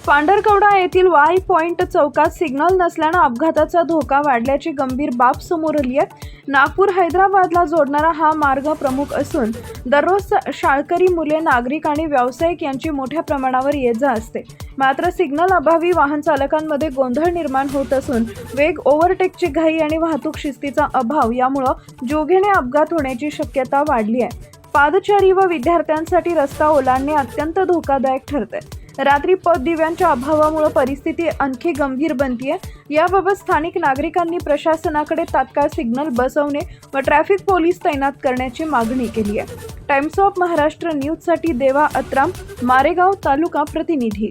पांढरकवडा येथील Y point चौकात signal नसल्याने अपघाताचा धोका वाढल्याची गंभीर बाब समोर आली आहे। नागपूर हैदराबादला जोडणारा हा मार्ग प्रमुख असून दररोज शाळकरी मुले, नागरिक आणि व्यावसायिक यांची मोठ्या प्रमाणावर ये-जा असते। मात्र सिग्नल अभावी वाहन चालकांमध्ये गोंधळ निर्माण होत असून वेग, ओव्हरटेकची घाई आणि वाहतूक शिस्तीचा अभाव यामुळे जीवघेणे अपघात होण्याची शक्यता वाढली आहे। पादचारी व विद्यार्थ्यांसाठी रस्ता ओलांडणे अत्यंत धोकादायक ठरते। रात्री पथदिव्यांच्या अभावामुळे परिस्थिती आणखी गंभीर बनतीये। याबाबत स्थानिक नागरिकांनी प्रशासनाकडे तात्काळ सिग्नल बसवणे व ट्रॅफिक पोलीस तैनात करण्याची मागणी केली आहे। टाइम्स ऑफ महाराष्ट्र न्यूजसाठी देवा अत्राम, मारेगाव तालुका प्रतिनिधी।